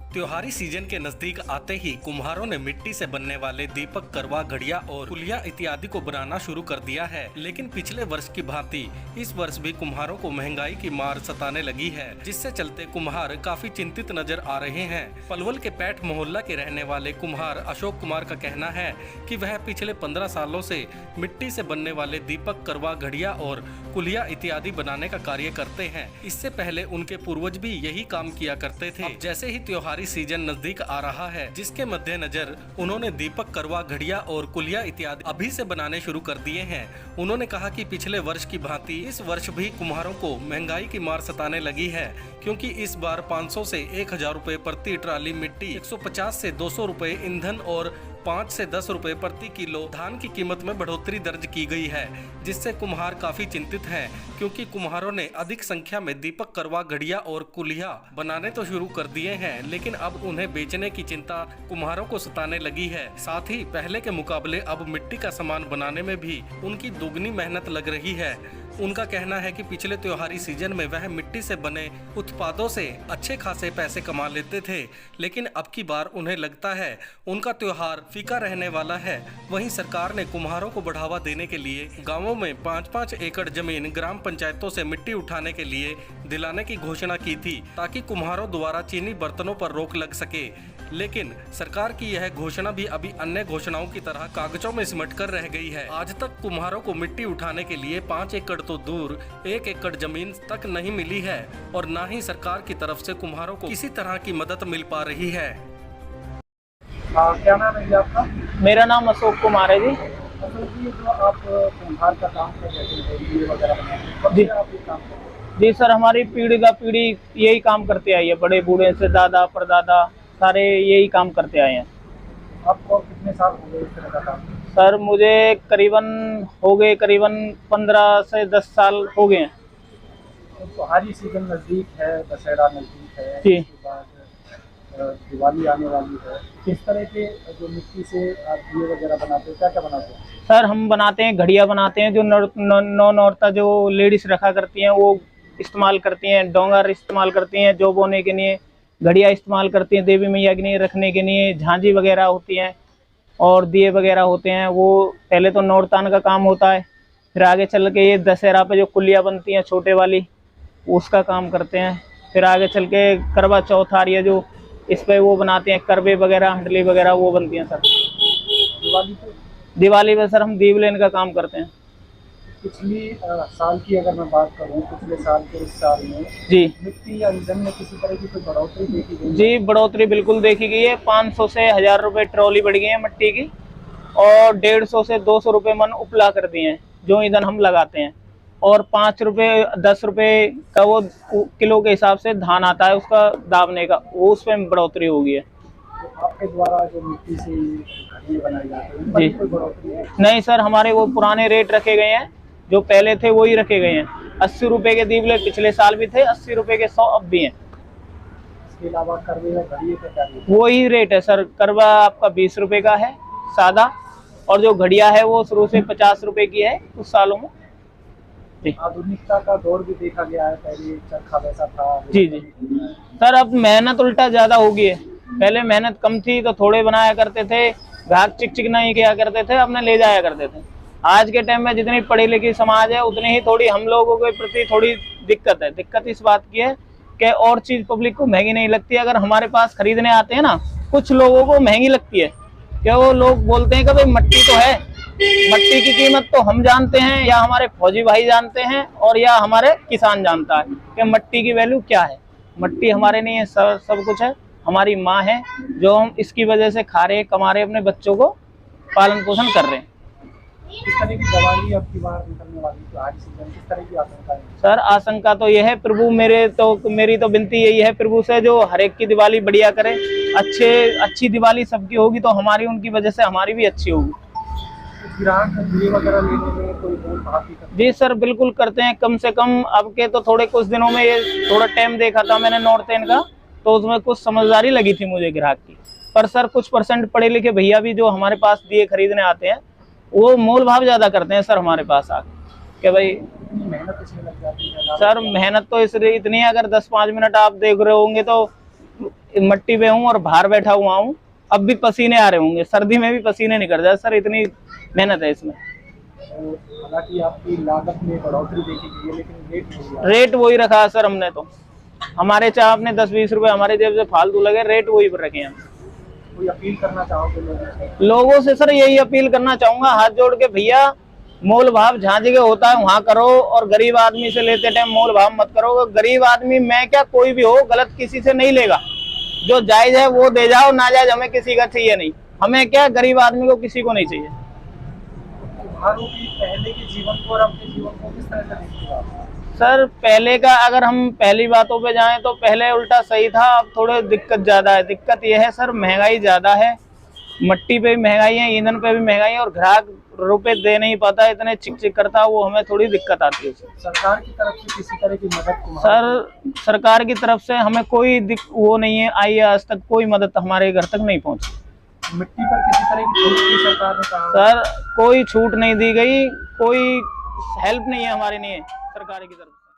त्योहारी सीजन के नजदीक आते ही कुम्हारों ने मिट्टी से बनने वाले दीपक, करवा, घड़िया और कुलिया इत्यादि को बनाना शुरू कर दिया है। लेकिन पिछले वर्ष की भांति इस वर्ष भी कुम्हारों को महंगाई की मार सताने लगी है, जिससे चलते कुम्हार काफी चिंतित नजर आ रहे हैं। पलवल के पैठ मोहल्ला के रहने वाले कुम्हार अशोक कुमार का कहना है कि वह पिछले 15 सालों से मिट्टी से बनने वाले दीपक, करवा, घड़िया और कुलिया इत्यादि बनाने का कार्य करते हैं। इससे पहले उनके पूर्वज भी यही काम किया करते थे। जैसे ही त्योहारी सीजन नजदीक आ रहा है, जिसके मद्देनजर उन्होंने दीपक, करवा, घड़िया और कुलिया इत्यादि अभी से बनाने शुरू कर दिए हैं। उन्होंने कहा कि पिछले वर्ष की भांति इस वर्ष भी कुम्हारों को महंगाई की मार सताने लगी है, क्योंकि इस बार 500 से 1000 रुपए प्रति ट्राली मिट्टी, 150 से 200 रुपए ईंधन और 5 से 10 रुपए प्रति किलो धान की कीमत में बढ़ोतरी दर्ज की गई है, जिससे कुम्हार काफी चिंतित हैं, क्योंकि कुम्हारों ने अधिक संख्या में दीपक, करवा, घड़िया और कुलिया बनाने तो शुरू कर दिए हैं, लेकिन अब उन्हें बेचने की चिंता कुम्हारों को सताने लगी है। साथ ही पहले के मुकाबले अब मिट्टी का सामान बनाने में भी उनकी दोगुनी मेहनत लग रही है। उनका कहना है कि पिछले त्योहारी सीजन में वह मिट्टी से बने उत्पादों से अच्छे खासे पैसे कमा लेते थे, लेकिन अब की बार उन्हें लगता है उनका त्योहार फीका रहने वाला है। वहीं सरकार ने कुम्हारों को बढ़ावा देने के लिए गांवों में 5-5 एकड़ जमीन ग्राम पंचायतों से मिट्टी उठाने के लिए दिलाने की घोषणा की थी, ताकि कुम्हारों द्वारा चीनी बर्तनों पर रोक लग सके। लेकिन सरकार की यह घोषणा भी अभी अन्य घोषणाओं की तरह कागजों में सिमट कर रह गई है। आज तक कुम्हारों को मिट्टी उठाने के लिए 5 एकड़ तो दूर 1 एकड़ जमीन तक नहीं मिली है, और न ही सरकार की तरफ से कुम्हारों को किसी तरह की मदद मिल पा रही है। क्या नाम है जी आपका? मेरा नाम अशोक कुमार है जी। अशोक जी, जो आप कुम्हार का काम कर रहे हैं, दिए वगैरह बनाते हैं, कब जी। से आप ये काम कर रहे हैं? जी सर, हमारी पीढ़ी का पीढ़ी यही काम करते आई है, बड़े बूढ़े से दादा परदादा सारे यही काम करते आए हैं। आपको कितने साल हो गए इस तरह का काम? सर मुझे करीबन 15 से 10 साल हो गए हैं। तो त्योहारी सीजन नज़दीक है, दशहरा नज़दीक है, जी। उसके बाद दिवाली आने वाली है। किस तरह के जो मिट्टी से आप दिए वगैरह बनाते हैं, क्या क्या बनाते हैं? सर हम बनाते हैं, घड़िया बनाते हैं, जो नौ औरतें जो लेडीज रखा करती हैं वो इस्तेमाल करती हैं, डोंगर इस्तेमाल करती हैं जो बोने के लिए, घड़िया इस्तेमाल करती हैं देवी मैया के लिए रखने के लिए, झांझी वगैरह होती हैं और दिए वगैरह होते हैं। वो पहले तो नौरतान का काम होता है, फिर आगे चल के ये दशहरा पे जो कुलिया बनती हैं छोटे वाली, उसका काम करते हैं। फिर आगे चल के करवा चौथ आ रही है, जो इस पे वो बनाते हैं, करवे वगैरह, हंडली वगैरह वो बनती हैं सर। दिवाली पे सर हम दीप लेने का काम करते हैं। पिछली साल की अगर मैं बात करूं, पिछले साल के इस साल में जी मिट्टी या ईंधन में किसी तरह की कोई बढ़ोतरी देखी गई? जी, बढ़ोतरी बिल्कुल देखी गई है। 500 से 1000 रुपये ट्रॉली बढ़ गई है मिट्टी की, और 150 से 200 रुपये मन उपला कर दिए हैं जो ईंधन हम लगाते हैं, और 5 रुपये 10 रुपये का वो किलो के हिसाब से धान आता है उसका दावने का, वो उसमें बढ़ोतरी हो गई है। तो आपके द्वारा जो मिट्टी से घड़ियाँ बनाई जाती हैं, जी। कोई बढ़ोतरी है? नहीं सर, हमारे वो पुराने रेट रखे गए हैं, जो पहले थे वही रखे गए हैं। 80 रुपये के दीवले पिछले साल भी थे, 80 रुपये के 100 अब भी हैं। इसके अलावा करवे और घड़िये का क्या रेट? वही रेट है सर। करवा आपका 20 रुपये का है सादा, और जो घड़िया है वो शुरू से 50 रुपये की है कुछ सालों में। जी। आधुनिकता का दौर भी देखा गया है, पहले चरखा वैसा था। जी जी सर, अब मेहनत उल्टा ज्यादा हो गई है। पहले मेहनत कम थी तो थोड़े बनाया करते थे, घाट चिक नहीं किया करते थे, अपने ले जाया करते थे। आज के टाइम में जितनी पढ़ी लिखी समाज है, उतनी ही थोड़ी हम लोगों के प्रति थोड़ी दिक्कत है। दिक्कत इस बात की है कि और चीज पब्लिक को महंगी नहीं लगती है। अगर हमारे पास खरीदने आते हैं ना, कुछ लोगों को महंगी लगती है, क्या वो लोग बोलते हैं कि भाई मट्टी तो है, मट्टी की कीमत तो हम जानते हैं, या हमारे फौजी भाई जानते हैं, और या हमारे किसान जानता है कि मट्टी की वैल्यू क्या है। मट्टी हमारे नहीं है, सब कुछ है, हमारी माँ है, जो हम इसकी वजह से खा रहे, कमा रहे, अपने बच्चों को पालन पोषण कर रहे हैं। किस तरह की दिवाली अब की बार निकलने वाली त्योहारी सीजन, किस तरह की आशंका है? सर आशंका तो यह है, प्रभु मेरी तो विनती यही है प्रभु से, जो हर एक की दिवाली बढ़िया करे, अच्छी दिवाली सबकी होगी तो हमारी, उनकी वजह से हमारी भी अच्छी होगी। ग्राहक दिए वगैरह लेने में कोई मोल भाव भी करते हैं? जी सर, बिल्कुल करते हैं। कम से कम अब के तो थोड़े कुछ दिनों में, ये थोड़ा टाइम देखा था मैंने नॉर्थन का, तो उसमें कुछ समझदारी लगी थी मुझे ग्राहक की। पर सर कुछ परसेंट पढ़े लिखे भैया भी जो हमारे पास दिए खरीदने आते हैं, वो मोल भाव ज्यादा करते हैं सर हमारे पास आके, कि भाई मेहनत इसमें लग जाती है। सर मेहनत तो इसलिए इतनी है, अगर 10-5 मिनट आप देख रहे होंगे तो मट्टी पे हूँ और बाहर बैठा हुआ हूँ, अब भी पसीने आ रहे होंगे, सर्दी में भी पसीने निकल जाए सर, इतनी मेहनत है इसमें। हालांकि आपकी लागत में बढ़ोतरी देखी गई है लेकिन रेट नहीं हुआ। रेट वही रखा है सर हमने तो, हमारे चाहे आपने 10-20 रुपए हमारे जेब से फालतू लगे, रेट वही पर रखे हैं। कोई अपील करना चाहोगे लोगों से? लोगों से सर यही अपील करना चाहूंगा हाथ जोड़ के, भैया मोल भाव जहाँ जगह होता है वहां करो, और गरीब आदमी से लेते टाइम मोल भाव मत करो। गरीब आदमी मैं क्या कोई भी हो गलत किसी से नहीं लेगा, जो जायज है वो दे जाओ, नाजायज हमें किसी का चाहिए नहीं। हमें क्या गरीब आदमी को किसी को नहीं चाहिए। कुम्हारों की पहले के जीवन को और अब के जीवन को किस तरह से देखते हो आप? सर पहले का अगर हम पहली बातों पे जाएं तो पहले उल्टा सही था, अब थोड़े दिक्कत ज्यादा है। दिक्कत यह है सर महंगाई ज्यादा है, मट्टी पे भी महंगाई है, ईंधन पे भी महंगाई है, और ग्राहक रुपए दे नहीं पाता, इतने चिक चिक करता है, वो हमें थोड़ी दिक्कत आती है। सरकार की तरफ से किसी तरह की मदद कुम्हारों सर सरकार की तरफ से हमें कोई वो नहीं है आई है, आज तक कोई मदद हमारे घर तक नहीं पहुंची। को मिट्टी पर किसी तरह की छूट की सरकार ने कहा? सर कोई छूट नहीं दी गई, कोई हेल्प नहीं है हमारे लिए सरकार की तरफ से।